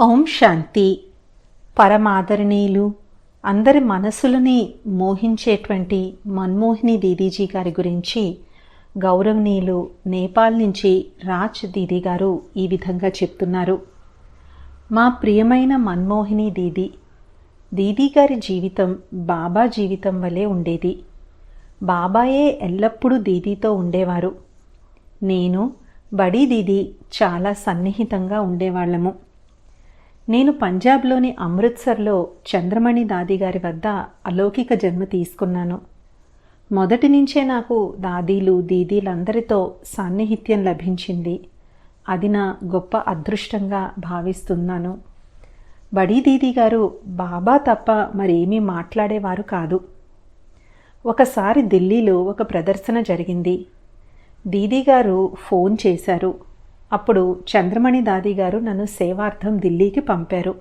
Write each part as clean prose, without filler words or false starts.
ఓం శాంతి. పరమాదరణీయులు, అందరి మనసులని మోహించేటువంటి మన్మోహిని దీదీజీ గారి గురించి గౌరవనీయులు నేపాల్ నుంచి రాజ్ దీదీ గారు ఈ విధంగా చెప్తున్నారు. మా ప్రియమైన మన్మోహిని దీదీ గారి జీవితం బాబా జీవితం వలె ఉండేది. బాబాయే ఎల్లప్పుడూ దీదీతో ఉండేవారు. నేను బడీ దీదీ చాలా సన్నిహితంగా ఉండేవాళ్లము. నేను పంజాబ్లోని అమృత్సర్లో చంద్రమణి దాదీ గారి వద్ద అలౌకిక జన్మ తీసుకున్నాను. మొదటి నుంచే నాకు దాదీలు దీదీలందరితో సాన్నిహిత్యం లభించింది. అది నా గొప్ప అదృష్టంగా భావిస్తున్నాను. బడీ దీదీ గారు బాబా తప్ప మరేమీ మాట్లాడేవారు కాదు. ఒకసారి ఢిల్లీలో ఒక ప్రదర్శన జరిగింది. దీదీ గారు ఫోన్ చేశారు. అప్పుడు చంద్రమణి దాదీ గారు నన్ను సేవార్థం ఢిల్లీకి పంపారు.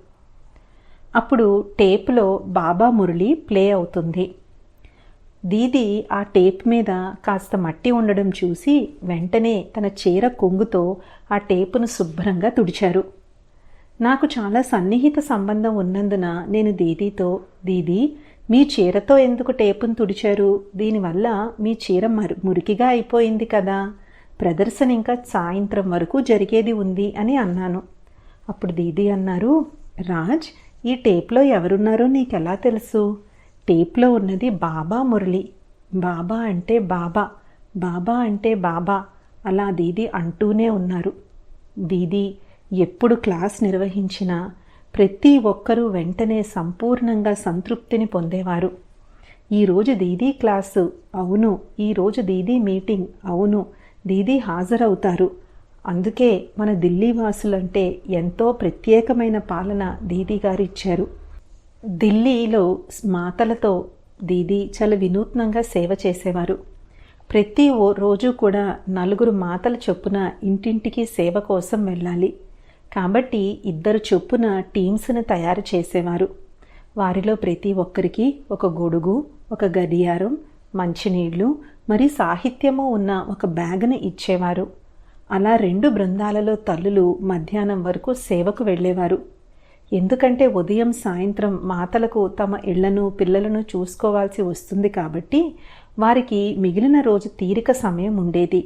అప్పుడు టేప్లో బాబా మురళి ప్లే అవుతుంది. దీదీ ఆ టేప్ మీద కాస్త మట్టి ఉండడం చూసి వెంటనే తన చీర కొంగుతో ఆ టేపును శుభ్రంగా తుడిచారు. నాకు చాలా సన్నిహిత సంబంధం ఉన్నందున నేను దీదీతో, దీదీ మీ చీరతో ఎందుకు టేపును తుడిచారు? దీనివల్ల మీ చీర మురికిగా అయిపోయింది కదా, ప్రదర్శన ఇంకా సాయంత్రం వరకు జరిగేది ఉంది అని అన్నాను. అప్పుడు దీదీ అన్నారు, రాజ్, ఈ టేప్లో ఎవరున్నారో నీకెలా తెలుసు? టేప్లో ఉన్నది బాబా మురళి. బాబా అంటే బాబా, బాబా అంటే బాబా, అలా దీదీ అంటూనే ఉన్నారు. దీదీ ఎప్పుడు క్లాస్ నిర్వహించినా ప్రతి ఒక్కరూ వెంటనే సంపూర్ణంగా సంతృప్తిని పొందేవారు. ఈరోజు దీదీ క్లాసు, అవును. ఈరోజు దీదీ మీటింగ్, అవును. దీదీ హాజరవుతారు. అందుకే మన ఢిల్లీ వాసులంటే ఎంతో ప్రత్యేకమైన పాలన దీదీ గారు ఇచ్చారు. ఢిల్లీలో మాతలతో దీదీ చాలా వినూత్నంగా సేవ చేసేవారు. ప్రతి రోజు కూడా 4 మాతల చొప్పున ఇంటింటికి సేవ కోసం వెళ్ళాలి. కాబట్టి 2 చొప్పున టీమ్స్ను తయారు చేసేవారు. వారిలో ప్రతి ఒక్కరికి ఒక గొడుగు, ఒక గడియారం, మంచినీళ్లు మరి సాహిత్యము ఉన్న ఒక బ్యాగ్ను ఇచ్చేవారు. అలా 2 బృందాలలో తల్లులు మధ్యాహ్నం వరకు సేవకు వెళ్ళేవారు. ఎందుకంటే ఉదయం సాయంత్రం మాతలకు తమ ఇళ్లను పిల్లలను చూసుకోవాల్సి వస్తుంది కాబట్టి వారికి మిగిలిన రోజు తీరిక సమయం ఉండేది.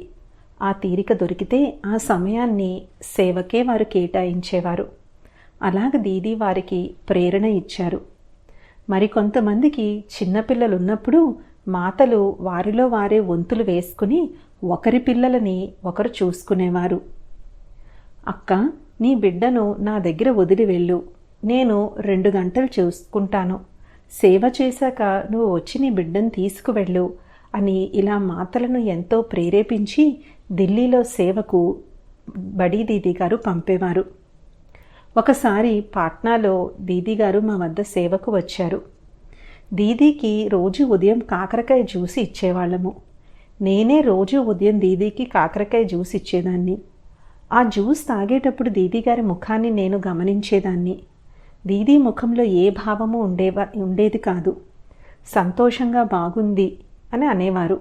ఆ తీరిక దొరికితే ఆ సమయాన్ని సేవకే వారు కేటాయించేవారు. అలాగ దీదీ వారికి ప్రేరణ ఇచ్చారు. మరికొంతమందికి చిన్నపిల్లలున్నప్పుడు మాతలు వారిలో వారే వంతులు వేసుకుని ఒకరి పిల్లలని ఒకరు చూసుకునేవారు. అక్క, నీ బిడ్డను నా దగ్గర వదిలి వెళ్ళు, నేను 2 గంటలు చూసుకుంటాను. సేవ చేశాక నువ్వు వచ్చి నీ బిడ్డను తీసుకువెళ్ళు అని ఇలా మాతలను ఎంతో ప్రేరేపించి ఢిల్లీలో సేవకు బడీ దీదీ గారు పంపేవారు. ఒకసారి పాట్నాలో దీదీ గారు మా వద్ద సేవకు వచ్చారు. దీదీకి రోజు ఉదయం కాకరకాయ జ్యూస్ ఇచ్చేవాళ్ళము. నేనే రోజు ఉదయం దీదీకి కాకరకాయ జ్యూస్ ఇచ్చేదాన్ని. ఆ జ్యూస్ తాగేటప్పుడు దీదీ గారి ముఖాన్ని నేను గమనించేదాన్ని. దీదీ ముఖంలో ఏ భావము ఉండేది కాదు. సంతోషంగా బాగుంది అని అనేవారు.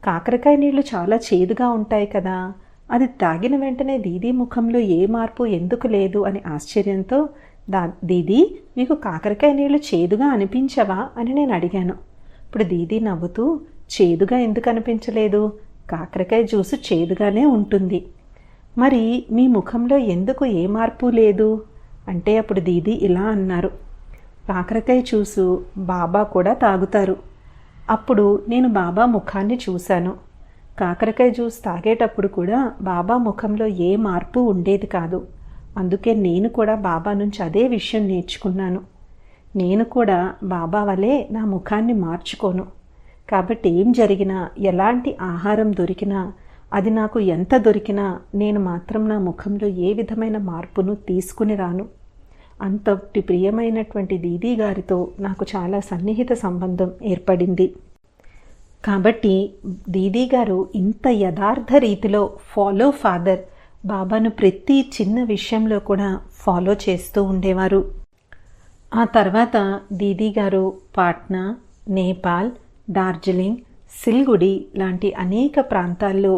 కాకరకాయ నీళ్లు చాలా చేదుగా ఉంటాయి కదా, అది తాగిన వెంటనే దీదీ ముఖంలో ఏ మార్పు ఎందుకు లేదు అని ఆశ్చర్యంతో, దీదీ మీకు కాకరకాయ నీళ్లు చేదుగా అనిపించవా అని నేను అడిగాను. ఇప్పుడు దీదీ నవ్వుతూ, చేదుగా ఎందుకు అనిపించలేదు, కాకరకాయ జ్యూసు చేదుగానే ఉంటుంది. మరి మీ ముఖంలో ఎందుకు ఏ మార్పు లేదు అంటే అప్పుడు దీదీ ఇలా అన్నారు, కాకరకాయ జ్యూసు బాబా కూడా తాగుతారు. అప్పుడు నేను బాబా ముఖాన్ని చూశాను. కాకరకాయ జ్యూస్ తాగేటప్పుడు కూడా బాబా ముఖంలో ఏ మార్పు ఉండేది కాదు. అందుకే నేను కూడా బాబా నుంచి అదే విషయం నేర్చుకున్నాను. నేను కూడా బాబా వలె నా ముఖాన్ని మార్చుకోను. కాబట్టి ఏం జరిగినా, ఎలాంటి ఆహారం దొరికినా, అది నాకు ఎంత దొరికినా నేను మాత్రం నా ముఖంలో ఏ విధమైన మార్పును తీసుకుని రాను. అంతటి ప్రియమైనటువంటి దీదీ గారితో నాకు చాలా సన్నిహిత సంబంధం ఏర్పడింది. కాబట్టి దీదీ గారు ఇంత యథార్థ రీతిలో ఫాలో ఫాదర్ బాబాను ప్రతి చిన్న విషయంలో కూడా ఫాలో చేస్తూ ఉండేవారు. ఆ తర్వాత దీదీ గారు పాట్నా, నేపాల్, డార్జిలింగ్, సిల్గుడి లాంటి అనేక ప్రాంతాల్లో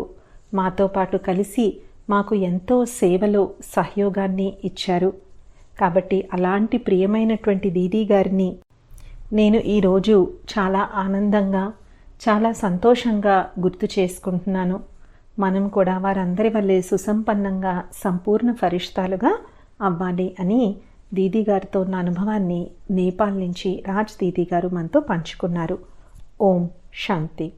మాతో పాటు కలిసి మాకు ఎంతో సేవలో సహయోగాన్ని ఇచ్చారు. కాబట్టి అలాంటి ప్రియమైనటువంటి దీదీ గారిని నేను ఈరోజు చాలా ఆనందంగా, చాలా సంతోషంగా గుర్తు చేసుకుంటున్నాను. మనం కూడా వారందరి వల్లే సుసంపన్నంగా, సంపూర్ణ ఫరిష్తాలుగా అవ్వాలి అని దీదీ గారితో ఉన్న అనుభవాన్ని నేపాల్ నుంచి రాజ్ దీదీ గారు మనతో పంచుకున్నారు. ఓం శాంతి.